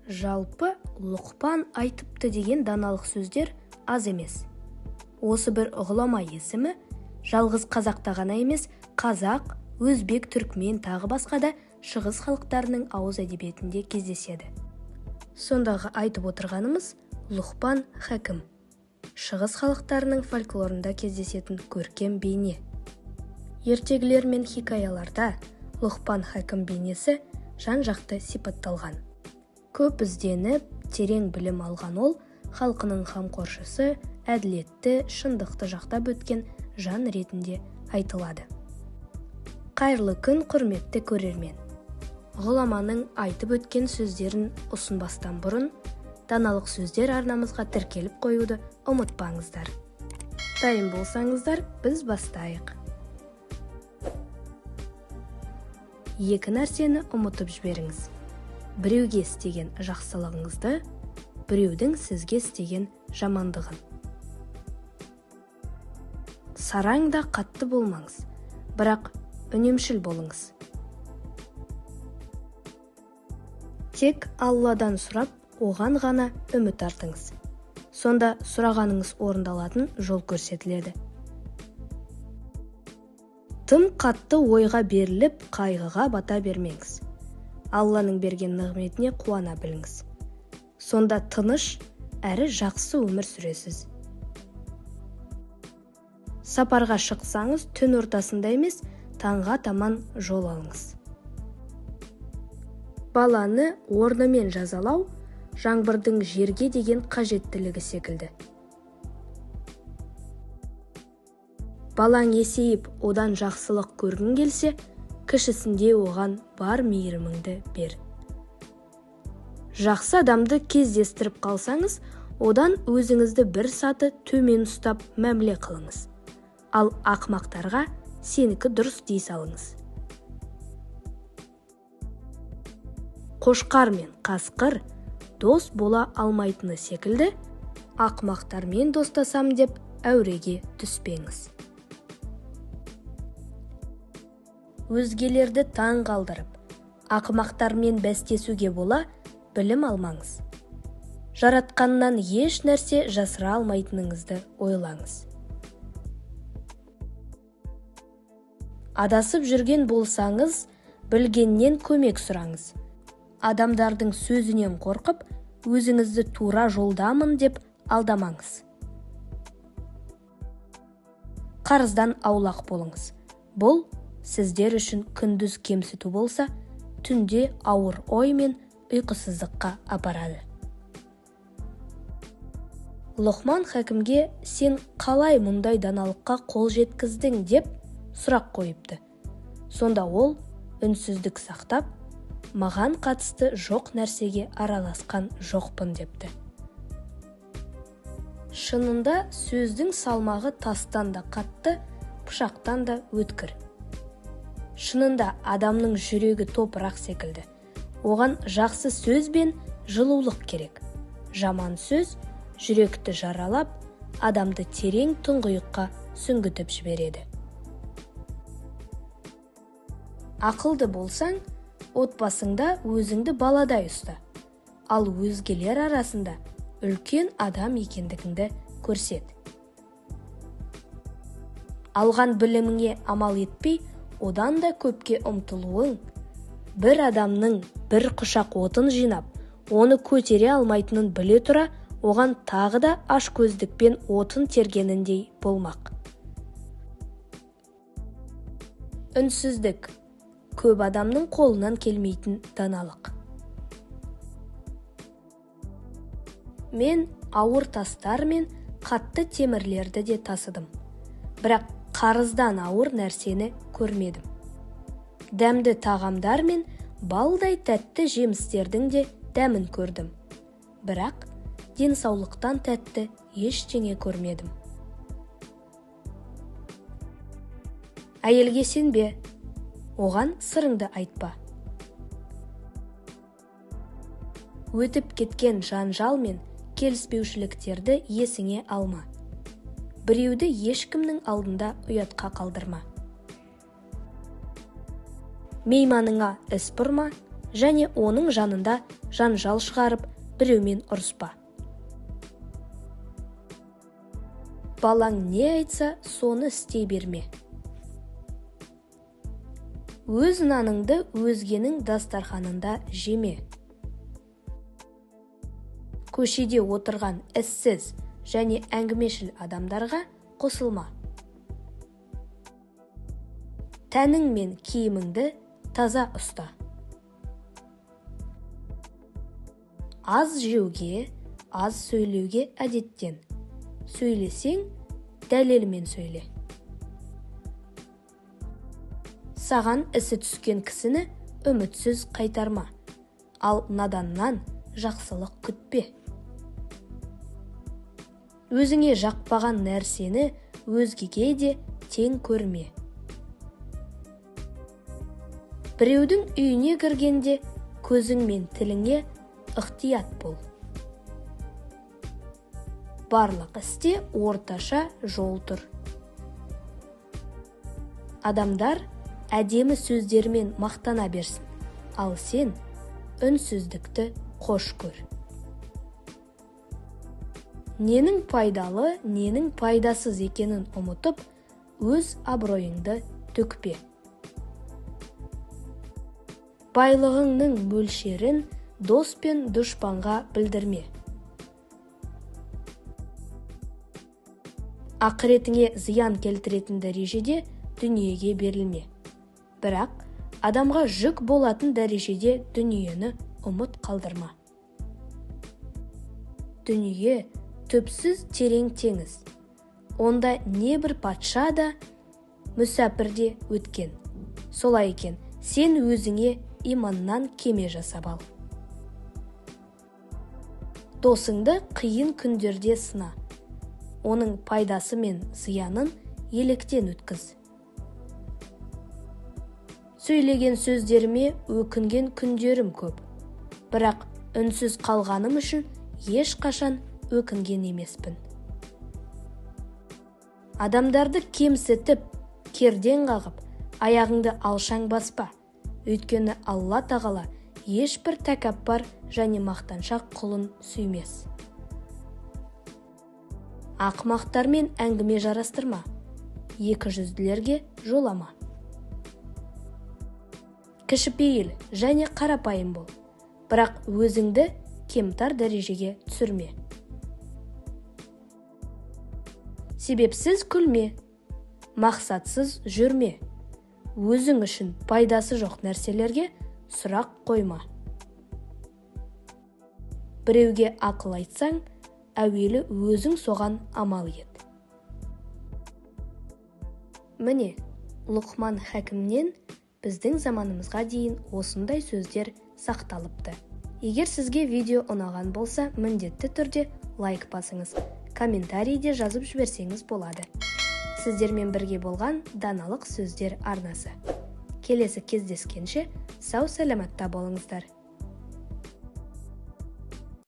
Жалпы Лұқпан айтыпты деген даналық сөздер аз емес. Осы бір ғұлама есімі жалғыз қазақта ғана емес, қазақ, өзбек, түркмен тағы басқа да шығыс халықтарының ауыз әдебиетінде кездеседі. Сондағы айтып отырғанымыз Лұқпан Хәкім. Шығыс халықтарының фольклорында кездесетін көркем бейне. Ертегілер мен хикаяларда Лұқпан Хәкім бейнесі жан-жақты сипатталған. Көп ізденіп, терең білім алған ол, халқының қамқоршысы, әділетті, шындықты жақтап өткен жан ретінде айтылады. Қайырлы күн, құрметті көрермен. Ғұламаның айтып өткен сөздерін ұсынбастан бұрын, даналық сөздер арнамызға тіркеліп қоюды ұмытпаңыздар. Дайын болсаңыздар, біз бастайық. Екі нәрсені ұмытып жіберіңіз. Біреуге істеген жақсылығыңызды, біреудің сізге істеген жамандығын. Сараң да қатты болмаңыз, бірақ үнемшіл болыңыз. Тек Алладан сұрап, оған ғана үміт артыңыз. Сонда сұрағаныңыз орындалатын жол көрсетіледі. Тым қатты ойға беріліп, қайғыға бата бермеңіз. Алланың берген нығметіне қуана біліңіз. Сонда тыныш әрі жақсы өмір сүресіз. Сапарға шықсаңыз, түн ортасында емес, таңға таман жол алыңыз. Баланы орнымен жазалау жаңбырдың жерге деген қажеттілігі секілді. Балаң есейіп, одан жақсылық көргің келсе, кішісінде оған бар мейіріміңді бер. Жақсы адамды кездестіріп қалсаңыз, одан өзіңізді бір саты төмен ұстап мәміле қылыңыз. Ал ақымақтарға сенікі дұрыс дей салыңыз. Қошқар мен қасқыр дос бола алмайтыны секілді, ақымақтармен достасам деп әуреге түспеңіз. Өзгелерді таң қалдырып, ақымақтармен бәстесуге бола білім алмаңыз. Жаратқаннан еш нәрсе жасыра алмайтыныңызды ойлаңыз. Адасып жүрген болсаңыз, білгеннен көмек сұраңыз. Адамдардың сөзінен қорқып, өзіңізді тура жолдамын деп алдамаңыз. Қарыздан аулақ болыңыз. Бұл сіздер үшін күндіз кемсіту болса, түнде ауыр ой мен ұйқысыздыққа апарады. Лұқман Хәкімге сен қалай мұндай даналыққа қол жеткіздің деп сұрақ қойыпты. Сонда ол үнсіздік сақтап, маған қатысты жоқ нәрсеге араласқан жоқпын депті. Шынында сөздің салмағы тастан да қатты, пышақтан да өткір. Шынында адамның жүрегі топырақ секілді. Оған жақсы сөз бен жылулық керек. Жаман сөз жүректі жаралап, адамды терең тұңғиыққа сүңгітіп жібереді. Ақылды болсаң, отбасыңда өзіңді баладай ұста. Ал өзгелер арасында үлкен адам екендігіңді көрсет. Алған біліміңе амал етпей, одан да көпке ұмтылуың, бір адамның бір құшақ отын жинап, оны көтере алмайтынын біле тұра, оған тағы да ашкөздікпен отын тергеніндей болмақ. Үнсіздік көп адамның қолынан келмейтін даналық. Мен ауыр тастар мен қатты темірлерді де тасыдым, бірақ қарыздан ауыр нәрсені көрмедім. Дәмді тағамдар мен балдай тәтті жемістердің де дәмін көрдім, бірақ денсаулықтан тәтті ештеңе көрмедім. Әйелге сенбе, оған сырыңды айтпа. Өтіп кеткен жанжал мен келіспеушіліктерді есіңе алма. Біреуді ешкімнің алдында ұятқа қалдырма. Мейманыңа іс бұрма, және оның жанында жанжал шығарып, біреумен ұрыспа. Балаң не айтса, соны істей берме. Өз наныңды өзгенің дастарханында жеме. Көшеде отырған іссіз және әңгімешіл адамдарға қосылма. Тәнің мен киіміңді таза ұста. Аз жеуге, аз сөйлеуге әдеттен. Сөйлесең, дәлелмен сөйле. Саған ісі түскен кісіні үмітсіз қайтарма, ал наданнан жақсылық күтпе. Өзіңе жақпаған нәрсені өзгеге де тең көрме. Біреудің үйіне кіргенде көзің мен тіліңе ықтият бол. Барлық істе орташа жол тұр. Адамдар әдемі сөздермен мақтана берсін, ал сен үнсіздікті қош көр. Ненің пайдалы, ненің пайдасыз екенін ұмытып, өз абыройыңды төкпе. Байлығыңның мөлшерін дос пен дұшпанға білдірме. Ақыретіңе зиян келтіретін дәрежеде дүниеге берілме. Бірақ адамға жүк болатын дәрежеде дүниені ұмыт қалдырма. Дүние түпсіз терең теңіз. Онда не бір патша да, мүсәпір де өткен. Солай екен, сен өзіңе иманнан кеме жасап ал. Досыңды қиын күндерде сына. Оның пайдасы мен зиянын електен өткіз. Сөйлеген сөздеріме өкінген күндерім көп. Бірақ үнсіз қалғаным үшін ешқашан өкінген емеспін. Адамдарды кемсітіп, керден қағып, аяғыңды алшаң баспа. Өйткені Алла тағала ешбір тәкаппар және мақтаншақ құлын сүймес. Ақымақтармен әңгіме жарастырма, екіжүзділерге жолама. Кішіпейіл және қарапайым бол, бірақ өзіңді кемтар дәрежеге түсірме. Себепсіз күлме, мақсатсыз жүрме. Өзің үшін пайдасы жоқ нәрселерге сұрақ қойма. Біреуге ақыл айтсаң, әуелі өзің соған амал ет. Міне, Лұқман Хәкімнен біздің заманымызға дейін осындай сөздер сақталыпты. Егер сізге видео ұнаған болса, міндетті түрде лайк басыңыз, комментарийде жазып жіберсеңіз болады. Сіздермен бірге болған даналық сөздер арнасы. Келесі кездескенше сау саламатта болыңыздар.